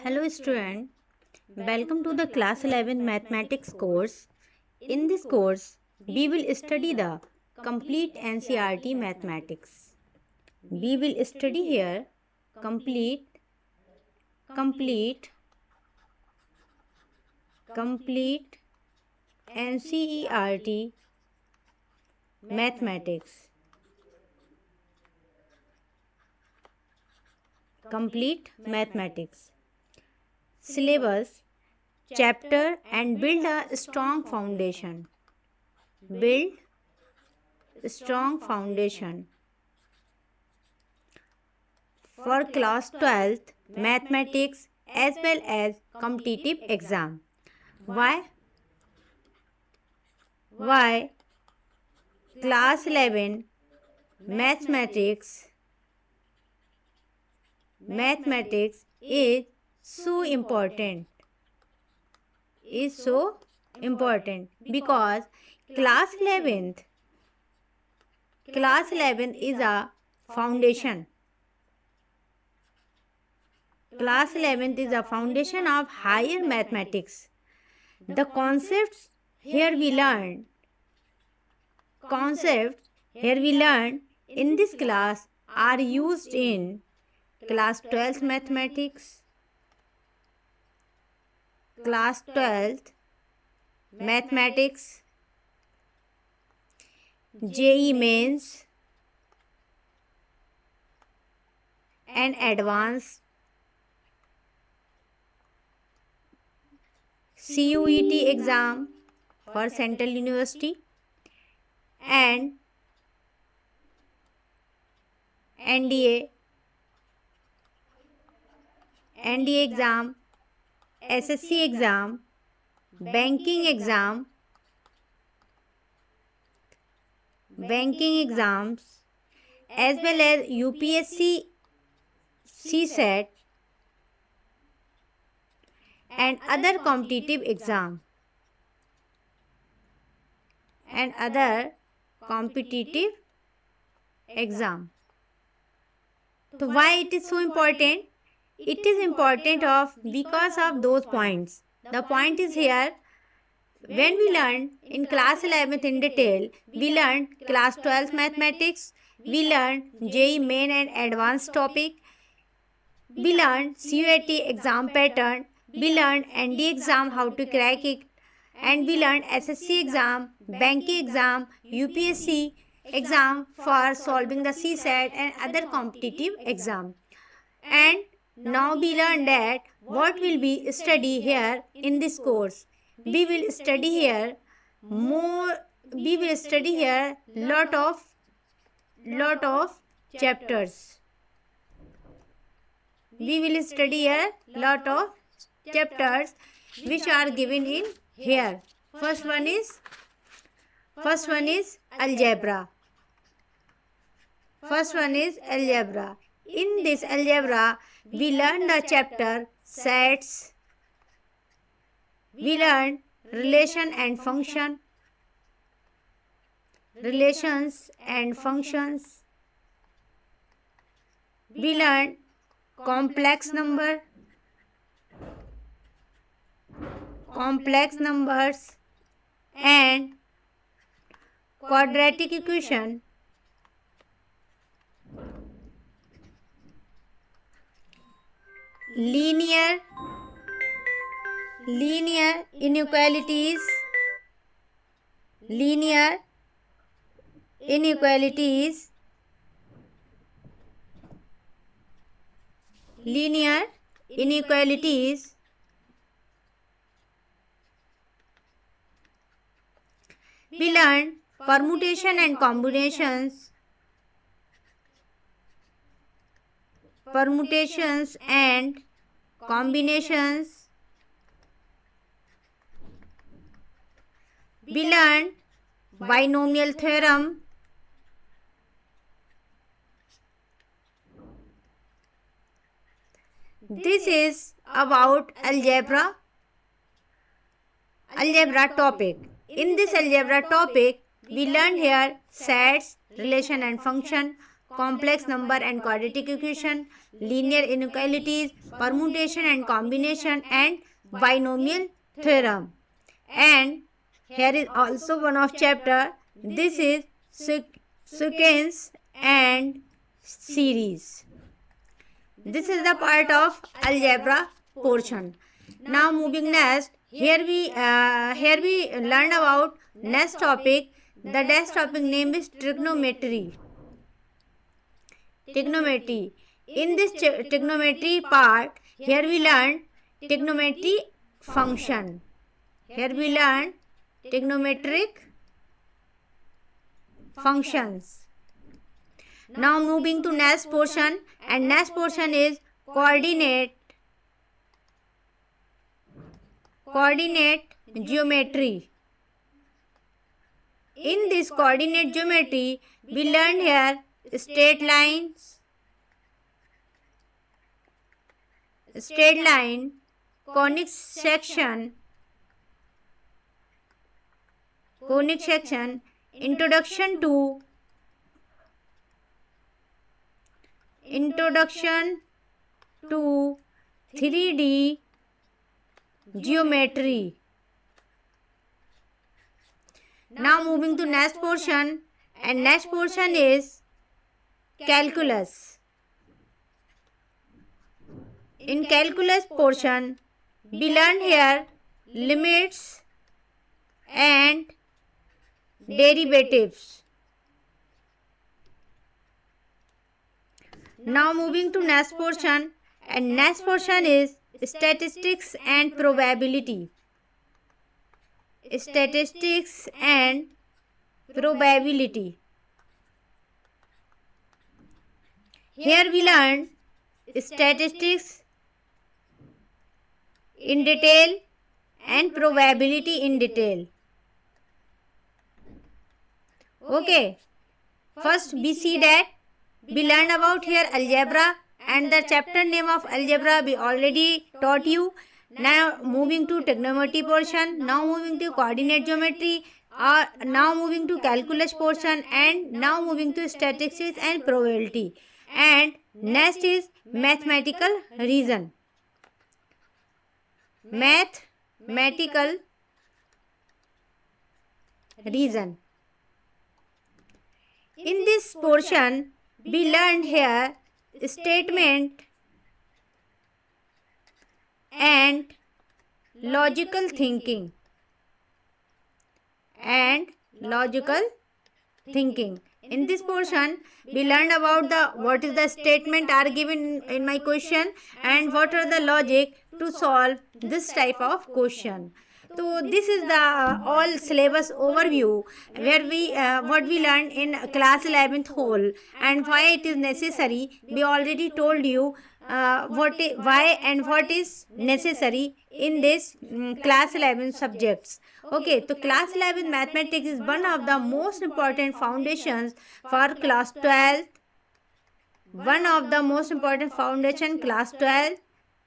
Hello student, welcome to the class 11 mathematics course. In this course, we will study the complete NCERT mathematics. We will study here complete complete complete NCERT mathematics. Complete mathematics. Syllabus, chapter and build a strong foundation. Build strong foundation. For class 12th mathematics as well as competitive exam. Why? Why class 11 mathematics is so important? Is so important because class 11th is a foundation. Class 11th is a foundation of higher mathematics. The concepts here we learn in this class are used in class 12th mathematics, class 12th mathematics, JEE mains and advanced CUET exam for Central University and NDA exam, SSC exam, banking exams, as well as UPSC, CSET and other competitive exam. So why it is so important? It is important because of those points. The point is here, when we learned in class 11th in detail, we learned class 12th mathematics, we learned JEE main and advanced topic, we learned CUET exam pattern, we learned ND exam how to crack it, and we learned SSC exam, banking exam, UPSC exam for solving the CSET and other competitive exam. And now we learn that what will we study here in this course. We will study here lot of chapters. We will study here lot of chapters which are given in here. First one is algebra. In this algebra, we learn the chapter sets. We learn relations and functions. We learn complex numbers and quadratic equation. Linear inequalities, we learn permutation and combinations, we learn binomial theorem, this is about algebra topic. In this algebra topic, we learned here sets, relation and function, complex number and quadratic equation, linear inequalities, permutation and combination, and binomial theorem. And here is also one of chapter. This is sequence and series. This is the part of algebra portion. Now moving next, here we learn about next topic. The next topic name is trigonometry. Trigonometry. In this trigonometry part, here we learn trigonometry function. Here we learn trigonometric functions. Now moving to next portion, and next portion is coordinate geometry. In this coordinate geometry, we learn here straight lines, conic section, introduction to 3D geometry. Now moving to next portion, and next portion is calculus. In calculus portion, we learn here limits and derivatives. Now moving to next portion, and next portion is statistics and probability. Statistics and probability. Here we learn statistics in detail and probability in detail. Okay, first we see that we learned about here algebra, and the chapter name of algebra we already taught you. Now moving to trigonometry portion, now moving to coordinate geometry, now moving to calculus portion, and now moving to statistics and probability. And next is mathematical reason. Mathematical reason. In this portion, we learned here statement and logical thinking. In this portion, we learned about what is the statement are given in my question and what are the logic to solve this type of question. So this is the all syllabus overview where we what we learned in class 11th whole, and why it is necessary. We already told you why and what is necessary in this class 11 subjects. Okay, so class 11 mathematics is one of the most important foundations for class 12. One of the most important foundation class 12,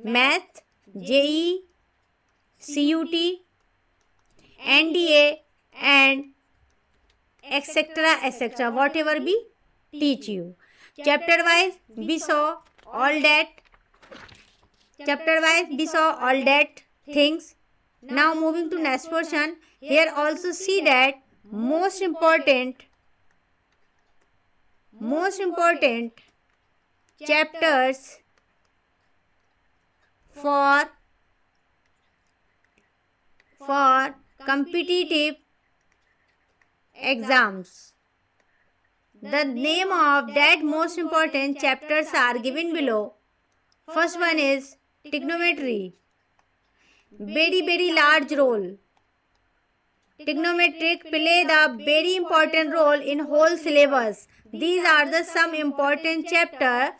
math, JE, CUT, NDA, and etc. whatever we teach you. Chapter wise we saw all that things. Now moving to next portion, here also see that most important chapters for competitive exams. The name of that most important chapters are given below. First one is trigonometry. Very large role. Trigonometric play the very important role in whole syllabus. These are the some important chapter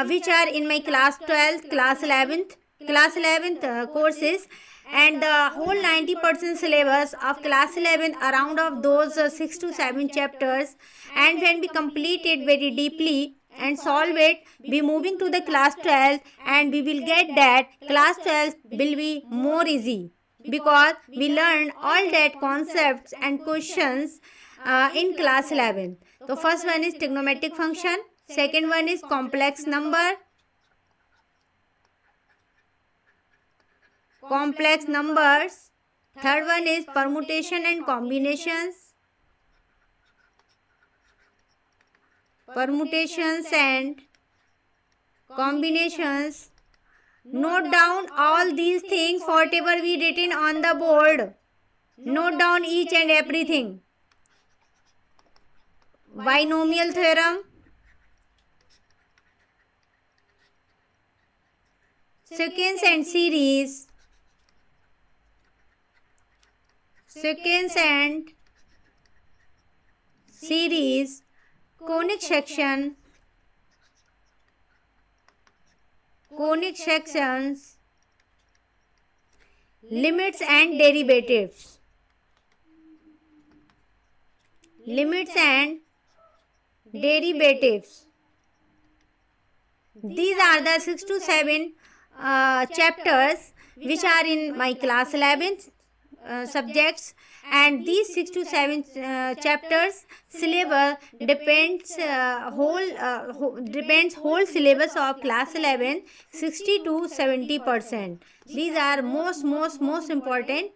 which are in my class 12th, class 11th courses, and the whole 90% syllabus of class 11 around of those 6 to 7 chapters. And when we complete it very deeply and solve it, we moving to the class 12, and we will get that class 12 will be more easy because we learn all that concepts and questions in class 11. So first one is trigonometric function, Second one is complex number. Complex numbers. Third one is permutation and combinations. Permutations and combinations. Note down all these things, whatever we written on the board. Note down each and everything. Binomial theorem. Sequence and series. Sequence and series. Conic section. Conic sections. Limits and derivatives. Limits and derivatives. These are the 6 to 7 chapters which are in my class 11th subjects, and these 6 to 7 chapters syllabus depends whole syllabus of class 11 60 to 70%. These are most important,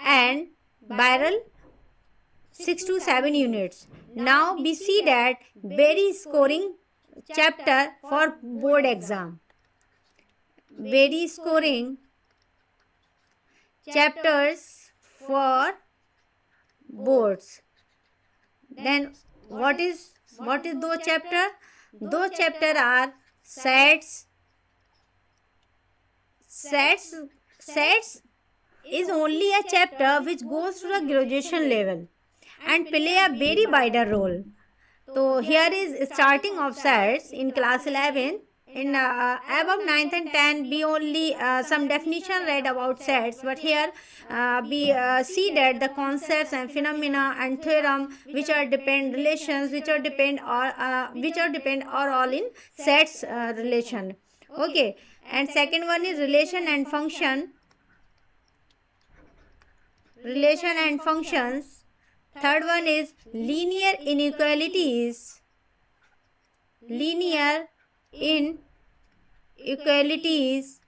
and viral 6 to 7 units. Now we see that very scoring chapter for board exam. Very scoring chapters for boards. Then what is those chapter? Those chapter are sets. Sets is only a chapter which goes to the graduation level and play a very wider role. So here is starting of sets in class 11. In above 9th and 10th, we only some definition read about sets, but here we see that the concepts and phenomena and theorem which are depend relations which are depend are all in sets relation. Okay, and second one is relation and function. Relation and functions. Third one is linear inequalities. Linear inequalities.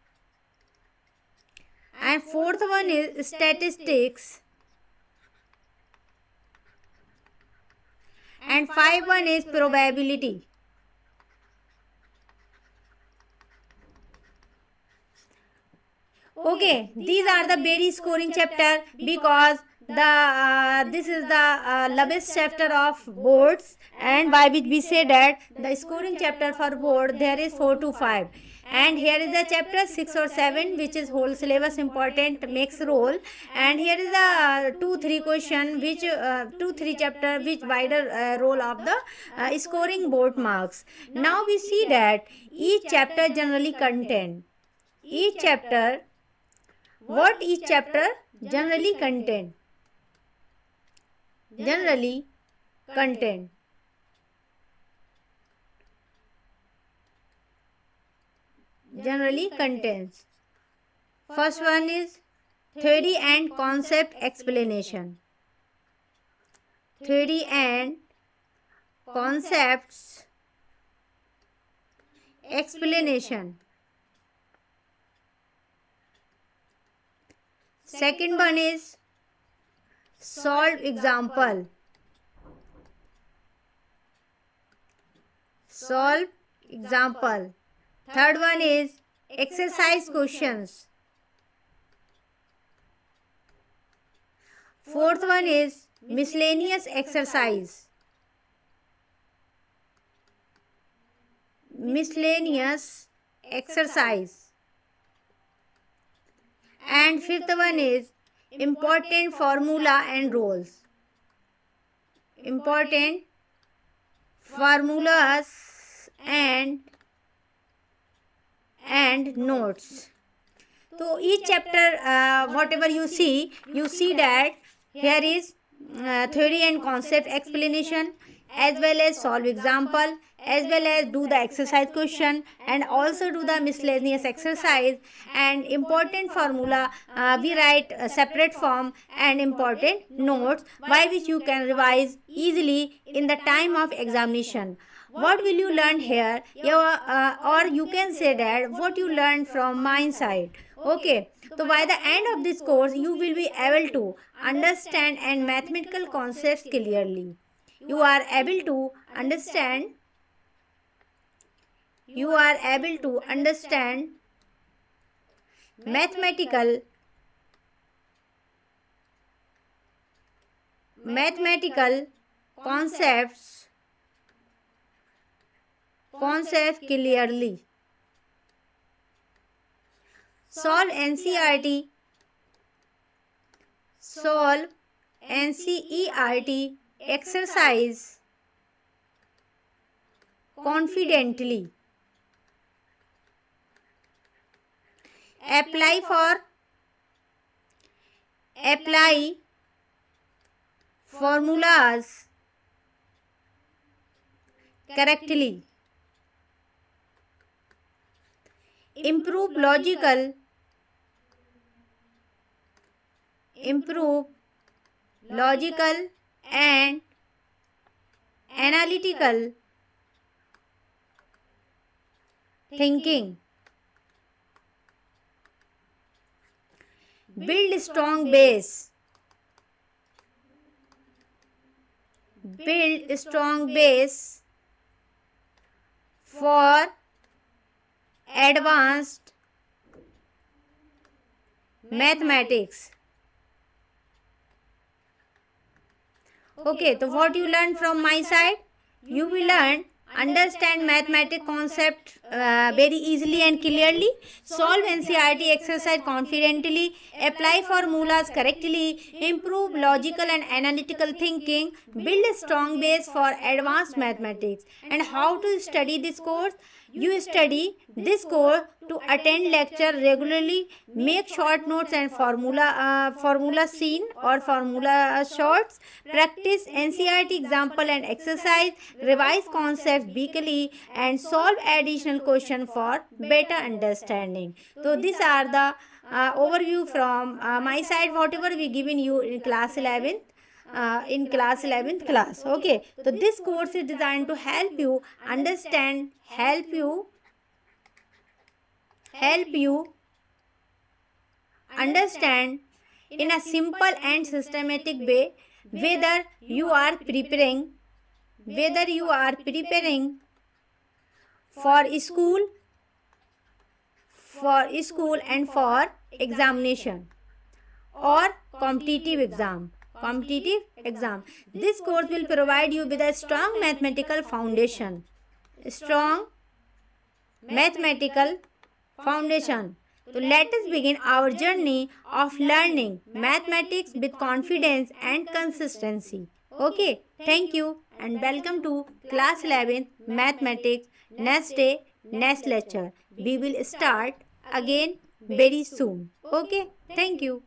And fourth one is statistics. And fifth one is probability. Okay, these are the very scoring chapter because this is the lowest chapter of boards, and by which we say that the scoring chapter for board there is 4 to 5, and here is the chapter 6 or 7 which is whole syllabus important makes role, and here is the 2-3 question which 2-3 chapter which wider role of the scoring board marks. Now we see that each chapter generally contain what each chapter generally contain. Generally contains. First one is theory and concept explanation. Theory and concepts explanation. Second one is solve example. Solve example. Third one is exercise questions. Fourth one is miscellaneous exercise. Miscellaneous exercise. And fifth one is important formula and rules. Important formulas and notes. So each chapter whatever you see that here is theory and concept explanation, as well as solve example, as well as do the exercise question, and also do the miscellaneous exercise, and important formula we write a separate form, and important notes by which you can revise easily in the time of examination. what will you learn here? Or you can say that what you learned from my side. Okay, so by the end of this course, you will be able to understand and mathematical concepts clearly. You are able to understand. You are able to understand mathematical concepts clearly. Solve NCERT exercise confidently. Apply formulas correctly. Improve logical and analytical thinking. Build strong base. For advanced mathematics. Okay, so what you learn from my side? You will learn understand mathematical concept very easily and clearly, solve NCERT exercise confidently, apply formulas correctly, improve logical and analytical thinking, build a strong base for advanced mathematics. And how to study this course? You study this course to attend lecture regularly, make short notes and formula scene or formula shorts, practice NCERT example and exercise, revise concepts weekly, and solve additional questions for better understanding. So these are the overview from my side, whatever we given you in class 11th. In class 11th class. Okay, so this course is designed to help you understand, help you understand in a simple and systematic way, whether you are preparing for school and for examination or competitive exam. This course will provide you with a strong mathematical foundation. So let us begin our journey of learning mathematics with confidence and consistency. Okay, thank you and welcome to class 11 mathematics. Next day, next lecture. We will start again very soon. Okay, thank you.